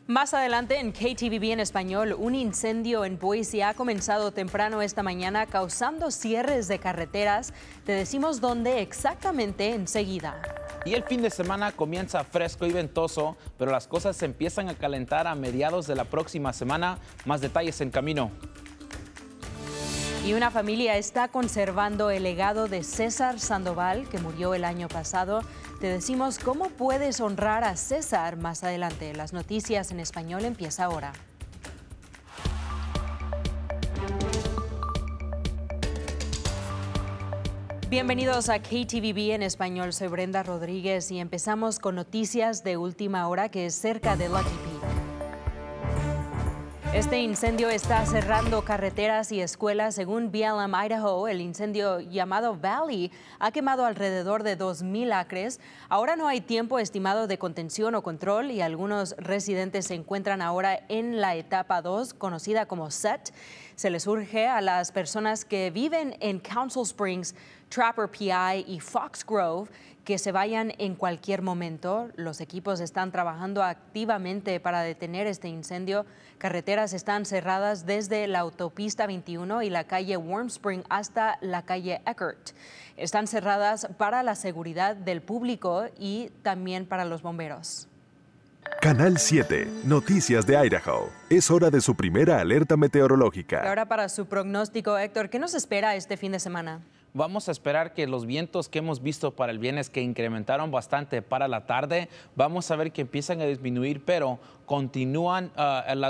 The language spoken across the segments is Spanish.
Más adelante en KTVB en español, un incendio en Boise ha comenzado temprano esta mañana causando cierres de carreteras. Te decimos dónde exactamente enseguida. Y el fin de semana comienza fresco y ventoso, pero las cosas se empiezan a calentar a mediados de la próxima semana. Más detalles en camino. Y una familia está conservando el legado de César Sandoval, que murió el año pasado. Te decimos cómo puedes honrar a César más adelante. Las noticias en español empieza ahora. Bienvenidos a KTVB en español. Soy Brenda Rodríguez y empezamos con noticias de última hora que es cerca de Lucky Peak. Este incendio está cerrando carreteras y escuelas. Según BLM Idaho, el incendio llamado Valley ha quemado alrededor de 2,000 acres. Ahora no hay tiempo estimado de contención o control y algunos residentes se encuentran ahora en la etapa 2, conocida como SET. Se les urge a las personas que viven en Council Springs, Trapper PI y Fox Grove que se vayan en cualquier momento. Los equipos están trabajando activamente para detener este incendio. Carreteras están cerradas desde la autopista 21 y la calle Warm Spring hasta la calle Eckert. Están cerradas para la seguridad del público y también para los bomberos. Canal 7, Noticias de Idaho. Es hora de su primera alerta meteorológica. Y ahora para su pronóstico, Héctor, ¿qué nos espera este fin de semana? Vamos a esperar que los vientos que hemos visto para el viernes, que incrementaron bastante para la tarde, vamos a ver que empiezan a disminuir, pero continúan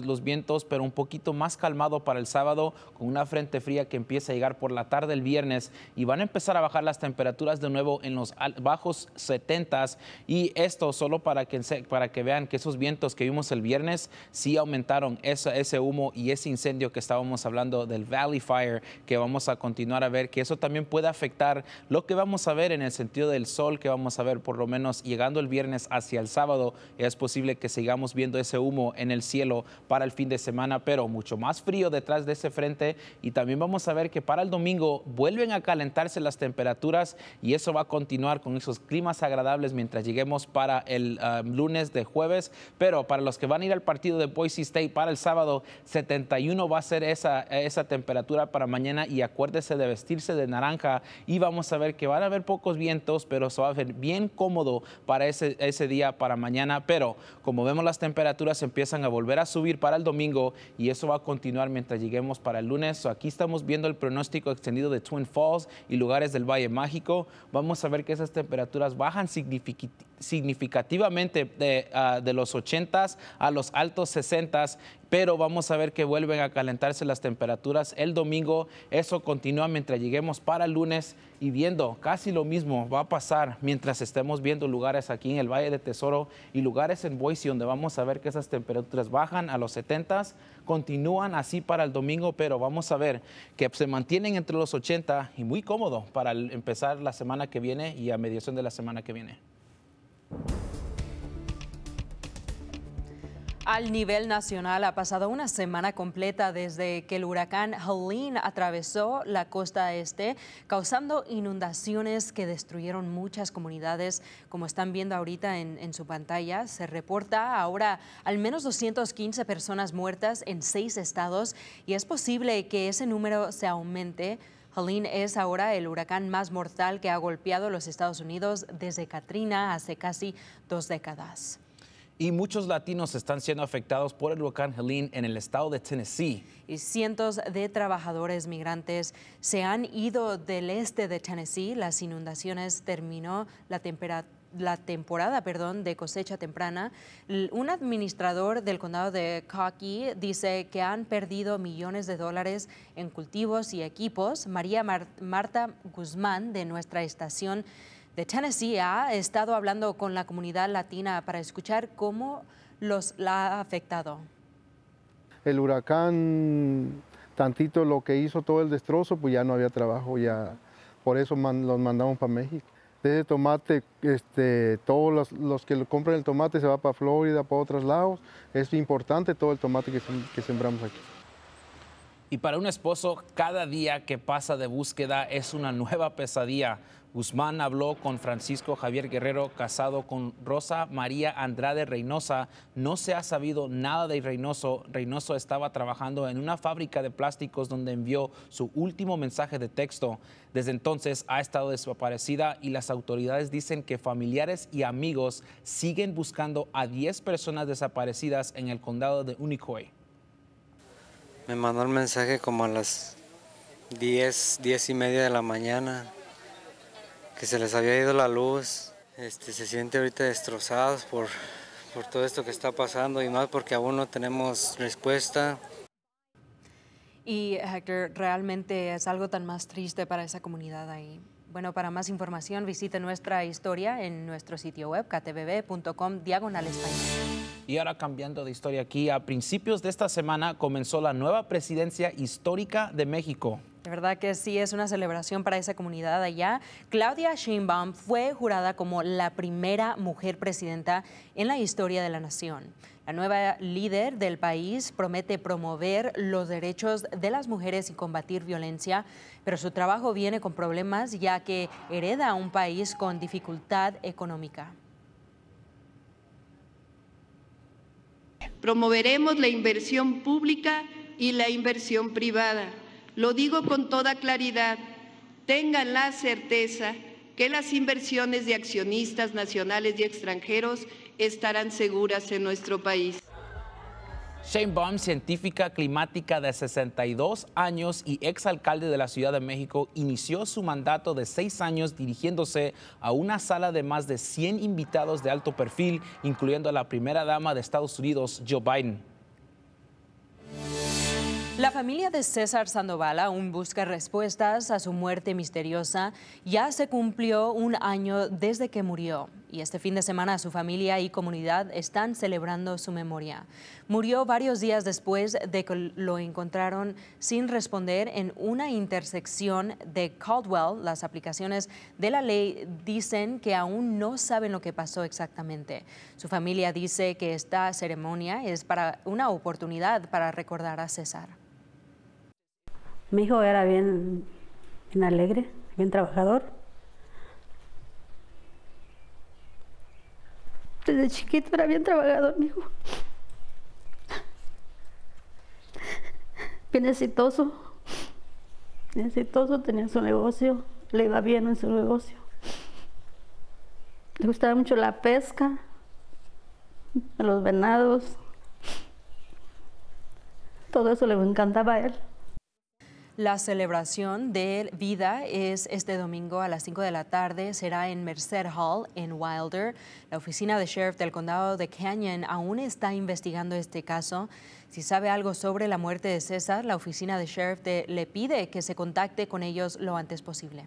los vientos, pero un poquito más calmado para el sábado, con una frente fría que empieza a llegar por la tarde el viernes y van a empezar a bajar las temperaturas de nuevo en los bajos 70s, y esto solo para que vean que esos vientos que vimos el viernes sí aumentaron ese humo y ese incendio que estábamos hablando del Valley Fire, que vamos a continuar a ver, que eso también puede afectar lo que vamos a ver en el sentido del sol que vamos a ver por lo menos llegando el viernes hacia el sábado. Es posible que sigamos viendo ese humo en el cielo para el fin de semana, pero mucho más frío detrás de ese frente, y también vamos a ver que para el domingo vuelven a calentarse las temperaturas y eso va a continuar con esos climas agradables mientras lleguemos para el lunes de jueves. Pero para los que van a ir al partido de Boise State para el sábado, 71 va a ser esa temperatura para mañana, y acuérdese de vestirse de naranja y vamos a ver que van a haber pocos vientos, pero se va a ver bien cómodo para ese día para mañana. Pero como vemos, las temperaturas empiezan a volver a subir para el domingo y eso va a continuar mientras lleguemos para el lunes. Aquí estamos viendo el pronóstico extendido de Twin Falls y lugares del Valle Mágico. Vamos a ver que esas temperaturas bajan significativamente de los 80s a los altos 60s, pero vamos a ver que vuelven a calentarse las temperaturas el domingo. Eso continúa mientras lleguemos para el lunes, y viendo casi lo mismo va a pasar mientras estemos viendo lugares aquí en el Valle de Tesoro y lugares en Boise, donde vamos a ver que esas temperaturas bajan a los 70s, continúan así para el domingo, pero vamos a ver que se mantienen entre los 80 y muy cómodo para empezar la semana que viene y a mediación de la semana que viene. Al nivel nacional ha pasado una semana completa desde que el huracán Helene atravesó la costa este, causando inundaciones que destruyeron muchas comunidades. Como están viendo ahorita en su pantalla, se reporta ahora al menos 215 personas muertas en 6 estados y es posible que ese número se aumente. Helene es ahora el huracán más mortal que ha golpeado los Estados Unidos desde Katrina hace casi 2 décadas. Y muchos latinos están siendo afectados por el huracán Helene en el estado de Tennessee. Y cientos de trabajadores migrantes se han ido del este de Tennessee. Las inundaciones terminó la temporada de cosecha temprana. Un administrador del condado de Cockey dice que han perdido millones de dólares en cultivos y equipos. María Marta Guzmán, de nuestra estación de Tennessee, ha estado hablando con la comunidad latina para escuchar cómo la ha afectado. El huracán, tantito lo que hizo todo el destrozo, pues ya no había trabajo, ya por eso los mandamos para México. Desde tomate, todos los que compran el tomate se va para Florida, para otros lados. Es importante todo el tomate que sembramos aquí. Y para un esposo, cada día que pasa de búsqueda es una nueva pesadilla. Guzmán habló con Francisco Javier Guerrero, casado con Rosa María Andrade Reynosa. No se ha sabido nada de Reynoso. Reynoso estaba trabajando en una fábrica de plásticos donde envió su último mensaje de texto. Desde entonces ha estado desaparecida y las autoridades dicen que familiares y amigos siguen buscando a 10 personas desaparecidas en el condado de Unicoi. Me mandó el mensaje como a las 10:30 de la mañana, que se les había ido la luz. Se siente ahorita destrozados por todo esto que está pasando y más porque aún no tenemos respuesta. Y Héctor, realmente es algo tan más triste para esa comunidad ahí. Bueno, para más información visite nuestra historia en nuestro sitio web ktvb.com/español. Y ahora cambiando de historia aquí, a principios de esta semana comenzó la nueva presidencia histórica de México. De verdad que sí, es una celebración para esa comunidad allá. Claudia Sheinbaum fue jurada como la primera mujer presidenta en la historia de la nación. La nueva líder del país promete promover los derechos de las mujeres y combatir violencia, pero su trabajo viene con problemas ya que hereda un país con dificultad económica. Promoveremos la inversión pública y la inversión privada. Lo digo con toda claridad. Tengan la certeza que las inversiones de accionistas nacionales y extranjeros estarán seguras en nuestro país. Sheinbaum, científica climática de 62 años y exalcalde de la Ciudad de México, inició su mandato de 6 años dirigiéndose a una sala de más de 100 invitados de alto perfil, incluyendo a la primera dama de Estados Unidos, Joe Biden. La familia de César Sandoval aún busca respuestas a su muerte misteriosa. Ya se cumplió un año desde que murió y este fin de semana su familia y comunidad están celebrando su memoria. Murió varios días después de que lo encontraron sin responder en una intersección de Caldwell. Las aplicaciones de la ley dicen que aún no saben lo que pasó exactamente. Su familia dice que esta ceremonia es para una oportunidad para recordar a César. Mi hijo era bien alegre, bien trabajador. Desde chiquito era bien trabajador, mi hijo. Bien exitoso. Bien exitoso, tenía su negocio, le iba bien en su negocio. Le gustaba mucho la pesca, los venados. Todo eso le encantaba a él. La celebración de vida es este domingo a las 5 de la tarde. Será en Merced Hall, en Wilder. La oficina de sheriff del condado de Canyon aún está investigando este caso. Si sabe algo sobre la muerte de César, la oficina de sheriff le pide que se contacte con ellos lo antes posible.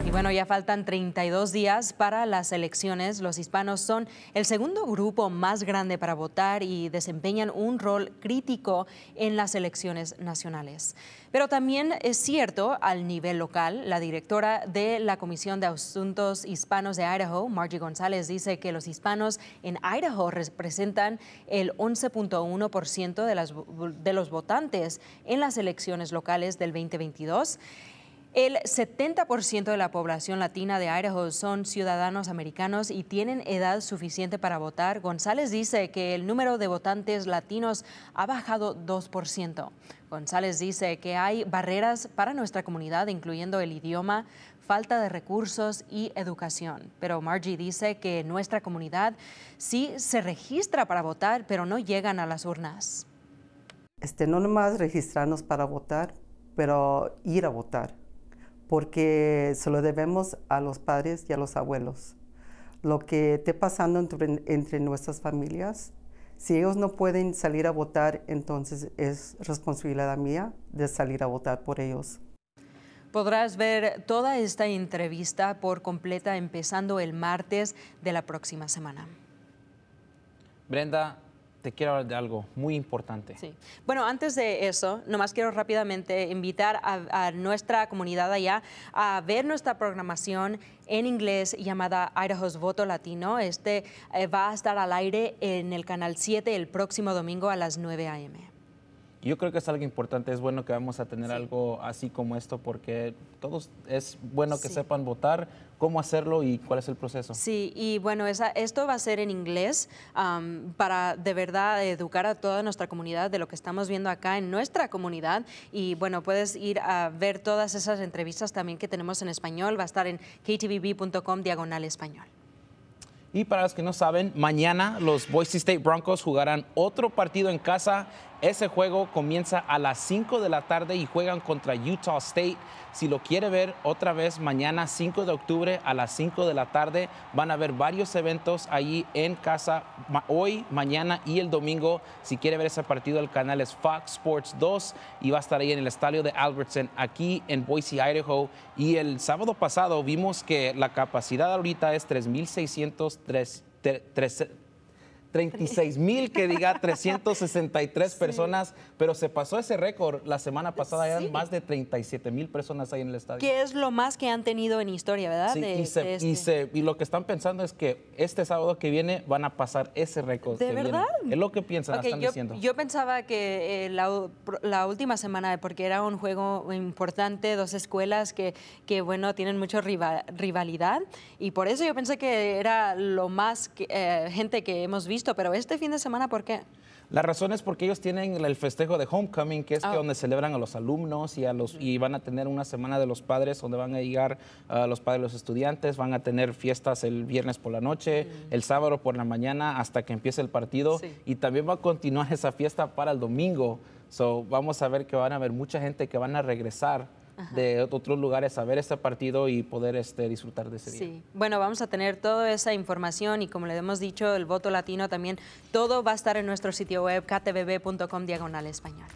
Y bueno, ya faltan 32 días para las elecciones. Los hispanos son el segundo grupo más grande para votar y desempeñan un rol crítico en las elecciones nacionales. Pero también es cierto, al nivel local, la directora de la Comisión de Asuntos Hispanos de Idaho, Margie González, dice que los hispanos en Idaho representan el 11.1% de los votantes en las elecciones locales del 2022. El 70% de la población latina de Idaho son ciudadanos americanos y tienen edad suficiente para votar. González dice que el número de votantes latinos ha bajado 2%. González dice que hay barreras para nuestra comunidad, incluyendo el idioma, falta de recursos y educación. Pero Margie dice que nuestra comunidad sí se registra para votar, pero no llegan a las urnas. No nomás registrarnos para votar, pero ir a votar, porque se lo debemos a los padres y a los abuelos. Lo que esté pasando entre nuestras familias, si ellos no pueden salir a votar, entonces es responsabilidad mía de salir a votar por ellos. Podrás ver toda esta entrevista por completa empezando el martes de la próxima semana. Brenda, te quiero hablar de algo muy importante. Sí. Bueno, antes de eso, nomás quiero rápidamente invitar a nuestra comunidad allá a ver nuestra programación en inglés llamada Idaho's Voto Latino. Va a estar al aire en el Canal 7 el próximo domingo a las 9 a.m. Yo creo que es algo importante, es bueno que vamos a tener algo así como esto porque todos es bueno que sepan votar, cómo hacerlo y cuál es el proceso. Sí, y bueno, esto va a ser en inglés para de verdad educar a toda nuestra comunidad de lo que estamos viendo acá en nuestra comunidad. Y bueno, puedes ir a ver todas esas entrevistas también que tenemos en español. Va a estar en ktvb.com/español. Y para los que no saben, mañana los Boise State Broncos jugarán otro partido en casa. Ese juego comienza a las 5 de la tarde y juegan contra Utah State. Si lo quiere ver otra vez, mañana 5 de octubre a las 5 de la tarde van a haber varios eventos allí en casa hoy, mañana y el domingo. Si quiere ver ese partido, el canal es Fox Sports 2 y va a estar ahí en el estadio de Albertson, aquí en Boise, Idaho. Y el sábado pasado vimos que la capacidad ahorita es 36,000, que diga 363 personas, pero se pasó ese récord la semana pasada, eran más de 37,000 personas ahí en el estadio. Que es lo más que han tenido en historia, ¿verdad? Sí, y lo que están pensando es que este sábado que viene van a pasar ese récord. ¿De verdad? Es lo que piensan, están diciendo. Yo pensaba que la última semana, porque era un juego importante, dos escuelas que bueno, tienen mucha rivalidad, y por eso yo pensé que era lo más gente que hemos visto. Pero este fin de semana, ¿por qué? La razón es porque ellos tienen el festejo de Homecoming, que es donde celebran a los alumnos y van a tener una semana de los padres donde van a llegar los padres de los estudiantes, van a tener fiestas el viernes por la noche, el sábado por la mañana hasta que empiece el partido y también va a continuar esa fiesta para el domingo. Vamos a ver que van a haber mucha gente que van a regresar de otros lugares a ver este partido y poder disfrutar de ese día. Sí, bueno, vamos a tener toda esa información y como le hemos dicho, el voto latino también, todo va a estar en nuestro sitio web ktvb.com/español.